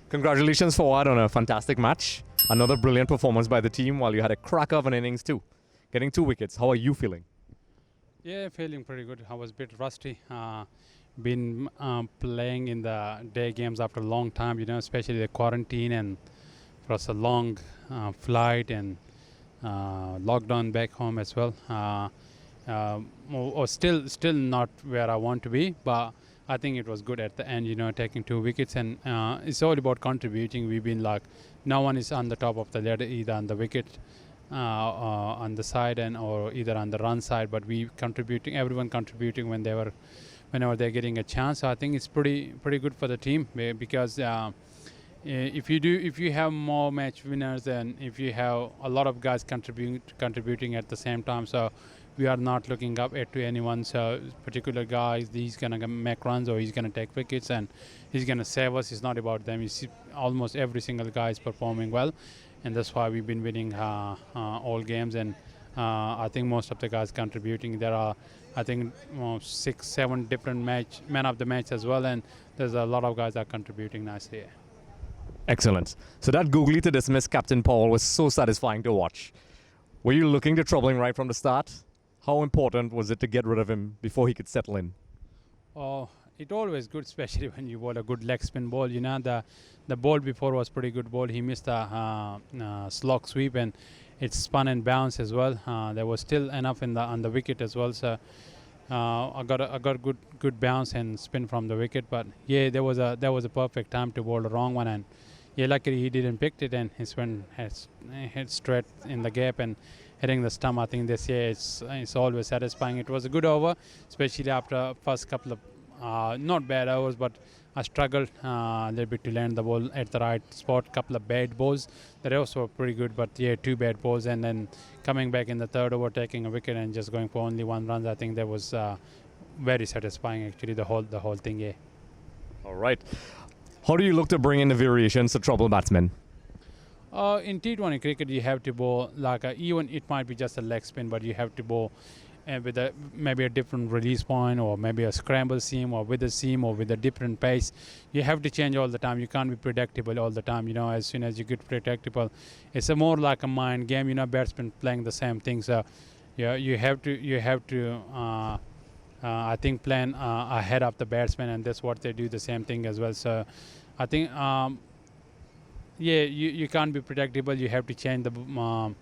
Congratulations, Fawad, on a fantastic match. Another brilliant performance by the team while you had a cracker of an innings too. Getting 2 wickets. How are you feeling? Yeah, feeling pretty good. I was a bit rusty. Been playing in the day games after a long time, especially the quarantine and for us a long flight and lockdown back home as well. Or still not where I want to be, but I think it was good at the end, taking 2 wickets. And it's all about contributing. We've been like, no one is on the top of the ladder, either on the wicket, on the side, and or either on the run side. But we contributing, everyone contributing whenever they're getting a chance. So I think it's pretty good for the team because. If you have more match winners and if you have a lot of guys contributing at the same time, so we are not looking up to anyone. So particular guys, he's gonna make runs or he's gonna take wickets and he's gonna save us. It's not about them. You see, almost every single guy is performing well, and that's why we've been winning all games. And I think most of the guys contributing. There are, I think, 6-7 different man of the match as well, and there's a lot of guys that are contributing nicely. Excellent. So that googly to dismiss Captain Paul was so satisfying to watch. Were you looking to trouble him right from the start? How important was it to get rid of him before he could settle in? Oh, it's always good, especially when you bowl a good leg spin ball. The ball before was pretty good ball. He missed a slog sweep and it spun and bounced as well. There was still enough on the wicket as well. So I got a good bounce and spin from the wicket. But yeah, there was a perfect time to bowl the wrong one, and yeah, luckily he didn't pick it, and his went hit straight in the gap and hitting the stump. I think this year it's always satisfying. It was a good over, especially after first couple of not bad overs, but I struggled a little bit to land the ball at the right spot. Couple of bad balls. The rest were pretty good, but yeah, 2 bad balls, and then coming back in the third over, taking a wicket and just going for only 1 run. I think that was very satisfying actually. The whole thing. Yeah. All right. How do you look to bring in the variations to trouble batsmen? In T20 cricket, you have to bowl like even it might be just a leg spin, but you have to bowl with maybe a different release point, or maybe a scramble seam, or with a seam, or with a different pace. You have to change all the time. You can't be predictable all the time. As soon as you get predictable, it's more like a mind game. Batsmen playing the same thing. So yeah, you have to. I think plan ahead of the batsman, and that's what they do. The same thing as well. So I think. Yeah, you can't be predictable. You have to change the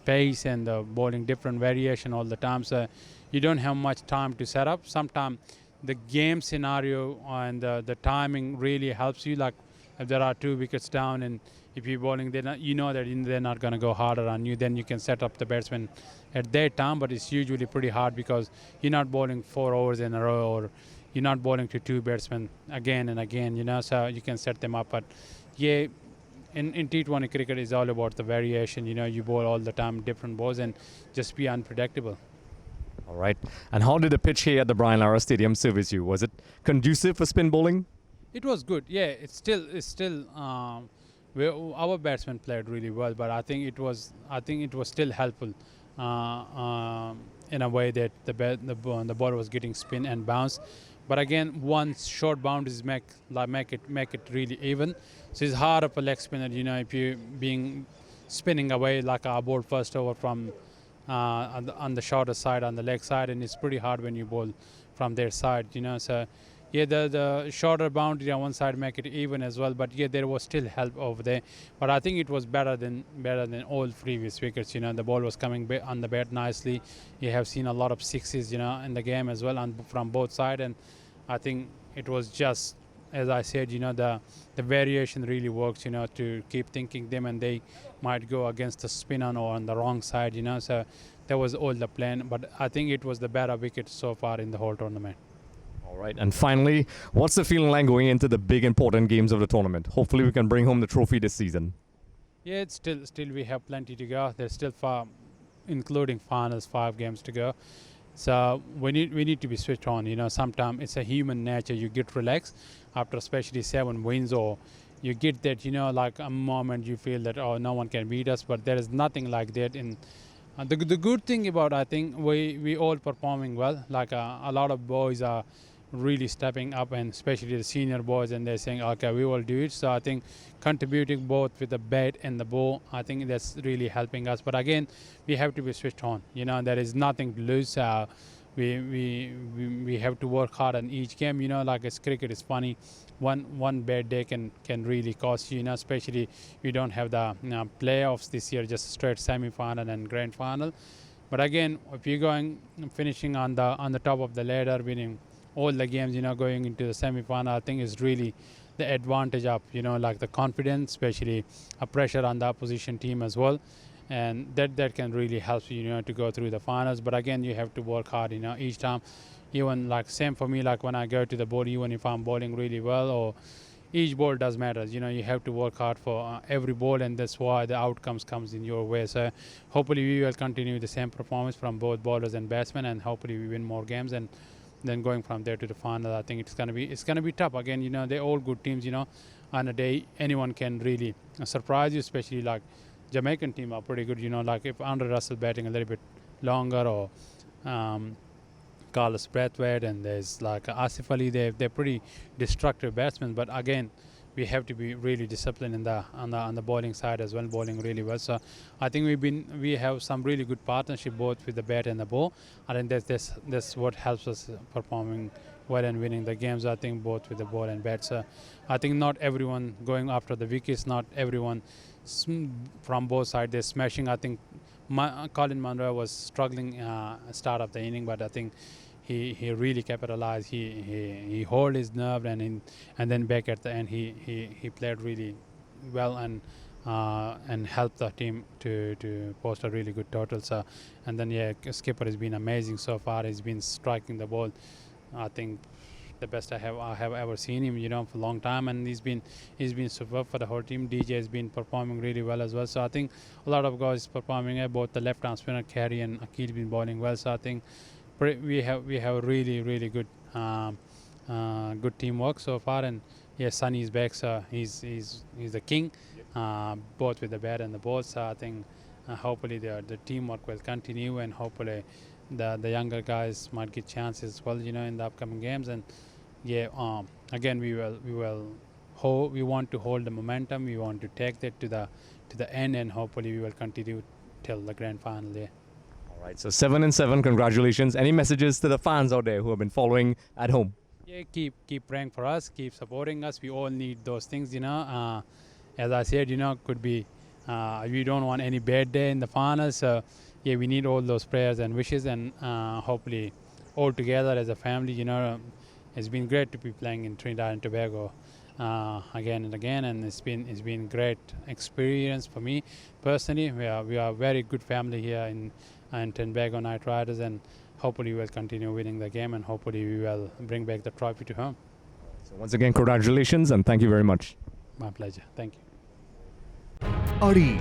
pace and the bowling different variation all the time. So you don't have much time to set up. Sometimes the game scenario and the timing really helps you. Like if there are 2 wickets down and if you're bowling, that they're not going to go harder on you. Then you can set up the batsman at that time. But it's usually pretty hard because you're not bowling 4 overs in a row, or you're not bowling to 2 batsmen again and again. So you can set them up. But yeah, in T20 cricket is all about the variation. You bowl all the time different balls and just be unpredictable. All right. And how did the pitch here at the Brian Lara Stadium service you? Was it conducive for spin bowling? It was good. Yeah, it's still. Our batsmen played really well, but I think it was still helpful in a way that the ball was getting spin and bounce. But again, once short boundaries make it really even. So it's hard for a leg spinner, if you being spinning away like a ball first over from on the shorter side, on the leg side, and it's pretty hard when you bowl from their side, So yeah, the shorter boundary on one side make it even as well. But yeah, there was still help over there. But I think it was better than all previous wickets. The ball was coming on the bat nicely. You have seen a lot of sixes, in the game as well, from both sides. And I think it was just, as I said, the variation really works, to keep thinking them, and they might go against the spinner or on the wrong side, So that was all the plan. But I think it was the better wicket so far in the whole tournament. All right. And finally, what's the feeling like going into the big important games of the tournament? Hopefully we can bring home the trophy this season. Yeah, it's still we have plenty to go. There's still including finals, 5 games to go. So we need to be switched on. Sometimes it's a human nature. You get relaxed after especially 7 wins, or you get that, like a moment you feel that, oh, no one can beat us. But there is nothing like that. The good thing about, I think, we all performing well. Like a lot of boys are really stepping up, and especially the senior boys, and they're saying, okay, we will do it. So I think contributing both with the bat and the ball, I think that's really helping us. But again, we have to be switched on. There is nothing to lose. We have to work hard on each game. Like it's cricket is funny. One bad day can really cost you. Especially we don't have the playoffs this year, just straight semi-final and grand final. But again, if you're finishing on the top of the ladder, winning all the games, going into the semi-final, I think is really the advantage of, like the confidence, especially a pressure on the opposition team as well. And that can really help you, to go through the finals. But again, you have to work hard, each time. Even like same for me, like when I go to the board, even if I'm bowling really well, or each ball does matter. You have to work hard for every ball, and that's why the outcomes comes in your way. So hopefully we will continue the same performance from both bowlers and batsmen, and hopefully we win more games, and then going from there to the final. I think it's gonna be tough. Again, they're all good teams. On a day anyone can really surprise you, especially like Jamaican team are pretty good. Like if Andre Russell batting a little bit longer, or Carlos Brathwaite, and there's like Asif Ali. They're pretty destructive batsmen, but again, we have to be really disciplined on the bowling side as well, bowling really well. So I think we have some really good partnership both with the bat and the ball. I think that's what helps us performing well and winning the games. I think both with the ball and bat. So I think not everyone going after the wickets, not everyone from both sides they're smashing. I think Colin Munro was struggling start of the inning, but I think he really capitalized. He held his nerve, and then back at the end he played really well, and helped the team to post a really good total. So, and then skipper has been amazing so far. He's been striking the ball, I think the best I have ever seen him, for a long time, and he's been superb for the whole team. DJ has been performing really well as well. So I think a lot of guys performing. Both the left arm spinner Carey and Akil been bowling well. So I think we have really good good teamwork so far. And Sunny is back, so he's the king, both with the bat and the ball. So I think hopefully the teamwork will continue, and hopefully the younger guys might get chances as well, in the upcoming games. And again, we want to hold the momentum. We want to take that to the end, and hopefully we will continue till the grand final there. All right, so 7-7, congratulations. Any messages to the fans out there who have been following at home? Keep praying for us, keep supporting us. We all need those things, as I said, could be we don't want any bad day in the finals. So we need all those prayers and wishes, and hopefully all together as a family. It's been great to be playing in Trinidad and Tobago again and again, and it's been great experience for me personally. We are a very good family here in Trinbago Knight Riders, and hopefully we'll continue winning the game, and hopefully we will bring back the trophy to home. So once again, congratulations and thank you very much. My pleasure. Thank you. अड़ी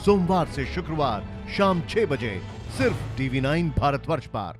सोमवार से शुक्रवार शाम 6 बजे सिर्फ TV9 Bharatvarsh पर।